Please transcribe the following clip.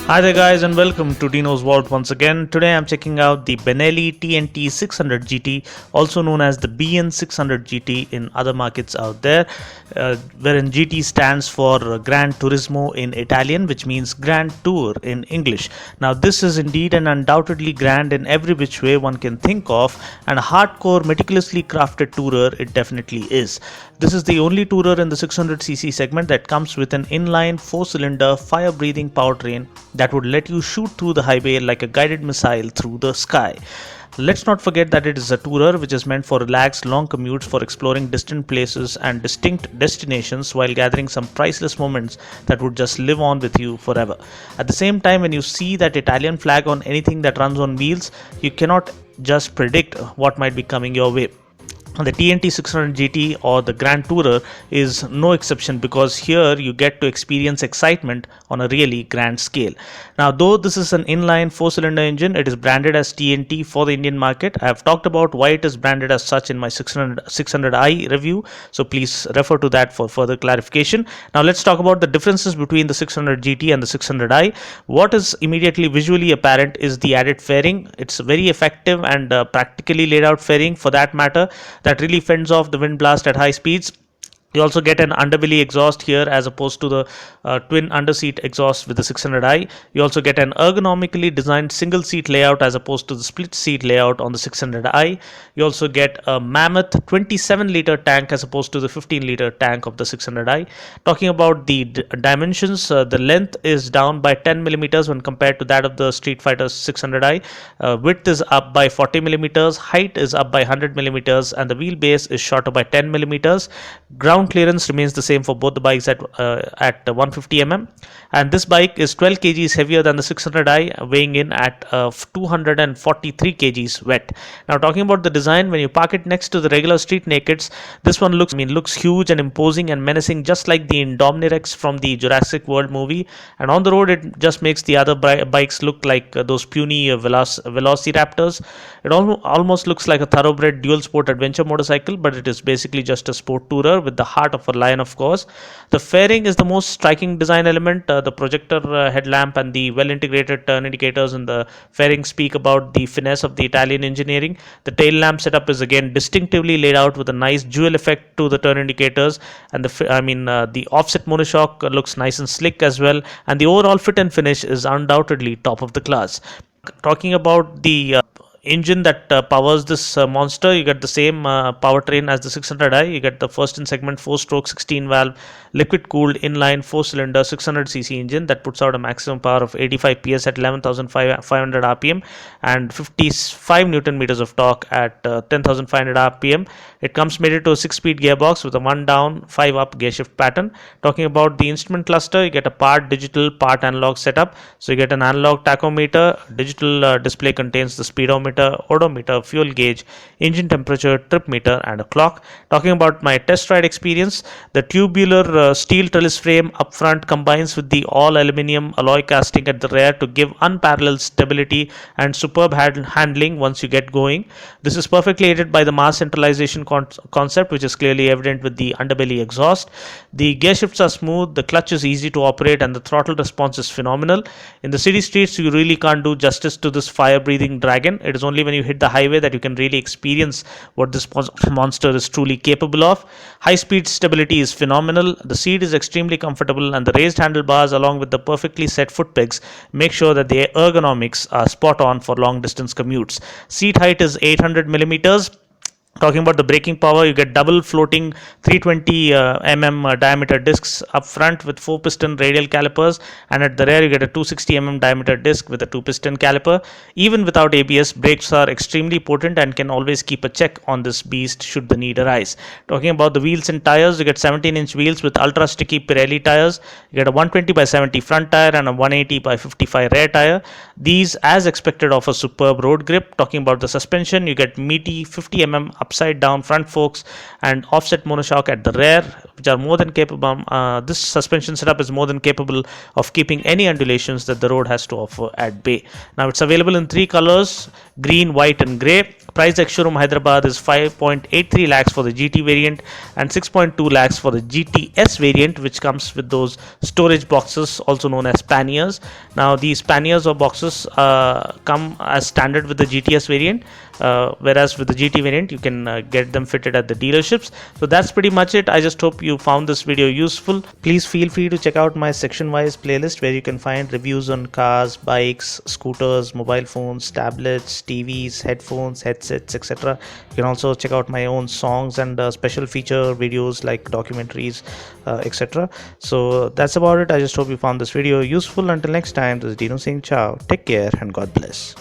Hi there guys and welcome to Dinos Vault once again. Today I'm checking out the Benelli TNT 600 GT, also known as the BN 600 GT in other markets out there, wherein GT stands for Gran Turismo in Italian, which means Grand Tour in English. Now this is indeed an undoubtedly grand in every which way one can think of, and a hardcore, meticulously crafted tourer it definitely is. This is the only tourer in the 600cc segment that comes with an inline 4-cylinder fire-breathing powertrain that would let you shoot through the highway like a guided missile through the sky. Let's not forget that it is a tourer which is meant for relaxed long commutes, for exploring distant places and distinct destinations while gathering some priceless moments that would just live on with you forever. At the same time, when you see that Italian flag on anything that runs on wheels, you cannot just predict what might be coming your way. The TNT 600 GT or the Grand Tourer is no exception, because here you get to experience excitement on a really grand scale. Now, though this is an inline 4-cylinder engine, it is branded as TNT for the Indian market. I have talked about why it is branded as such in my 600i review, so please refer to that for further clarification. Now let's talk about the differences between the 600 GT and the 600i. What is immediately visually apparent is the added fairing. It's very effective and practically laid out fairing, for that matter, that really fends off the wind blast at high speeds. You also get an underbelly exhaust here as opposed to the twin underseat exhaust with the 600i. You also get an ergonomically designed single seat layout as opposed to the split seat layout on the 600i. You also get a mammoth 27-liter tank as opposed to the 15-liter tank of the 600i. Talking about the dimensions, the length is down by 10 millimeters when compared to that of the Street Fighter 600i. Width is up by 40 millimeters, height is up by 100 millimeters, and the wheelbase is shorter by 10 millimeters. Ground clearance remains the same for both the bikes at 150 mm, and this bike is 12 kgs heavier than the 600i, weighing in at 243 kgs wet. Now, talking about the design, when you park it next to the regular street nakeds, this one looks huge and imposing and menacing, just like the Indominerex from the Jurassic World movie, and on the road it just makes the other bikes look like those puny velociraptors. It almost looks like a thoroughbred dual sport adventure motorcycle, but it is basically just a sport tourer with the heart of a lion, of course. The fairing is the most striking design element. The projector headlamp and the well-integrated turn indicators in the fairing speak about the finesse of the Italian engineering. The tail lamp setup is again distinctively laid out with a nice jewel effect to the turn indicators, and the offset monoshock looks nice and slick as well, and the overall fit and finish is undoubtedly top of the class. Talking about the engine that powers this monster, you get the same powertrain as the 600i. You get the first in segment 4-stroke 16 valve liquid cooled inline 4-cylinder 600cc engine that puts out a maximum power of 85 ps at 11,500 rpm and 55 newton meters of torque at 10,500 rpm. It comes mated to a 6-speed gearbox with a 1 down 5 up gear shift pattern. Talking about the instrument cluster, you get a part digital part analog setup. So you get an analog tachometer. Digital display contains the speedometer, odometer, fuel gauge, engine temperature, trip meter, and a clock. Talking about my test ride experience, the tubular steel trellis frame up front combines with the all aluminum alloy casting at the rear to give unparalleled stability and superb handling once you get going. This is perfectly aided by the mass centralization concept, which is clearly evident with the underbelly exhaust. The gear shifts are smooth, the clutch is easy to operate, and the throttle response is phenomenal. In the city streets, you really can't do justice to this fire-breathing dragon. It is only when you hit the highway that you can really experience what this monster is truly capable of. High speed stability is phenomenal, the seat is extremely comfortable, and the raised handlebars along with the perfectly set foot pegs make sure that the ergonomics are spot on for long distance commutes. Seat height is 800 millimeters. Talking about the braking power, you get double floating 320 mm diameter discs up front with 4-piston radial calipers, and at the rear you get a 260 mm diameter disc with a 2-piston caliper. Even without ABS, brakes are extremely potent and can always keep a check on this beast should the need arise. Talking about the wheels and tires, you get 17-inch wheels with ultra sticky Pirelli tires. You get a 120 by 70 front tire and a 180 by 55 rear tire. These, as expected, offer superb road grip. Talking about the suspension, you get meaty 50 mm upside down front forks and offset monoshock at the rear, which are more than capable. This suspension setup is more than capable of keeping any undulations that the road has to offer at bay. Now, it's available in 3 colors: green, white, and grey. Price ex showroom Hyderabad is 5.83 lakhs for the GT variant and 6.2 lakhs for the GTS variant, which comes with those storage boxes, also known as panniers. Now these panniers or boxes come as standard with the GTS variant, whereas with the GT variant you can get them fitted at the dealerships. So that's pretty much it. I just hope you found this video useful. Please feel free to check out my section wise playlist where you can find reviews on cars, bikes, scooters, mobile phones, tablets, TVs, headphones, headsets, etc. You can also check out my own songs and special feature videos like documentaries, etc. So that's about it. I just hope you found this video useful. Until next time, this is Dino saying ciao, take care, and God bless.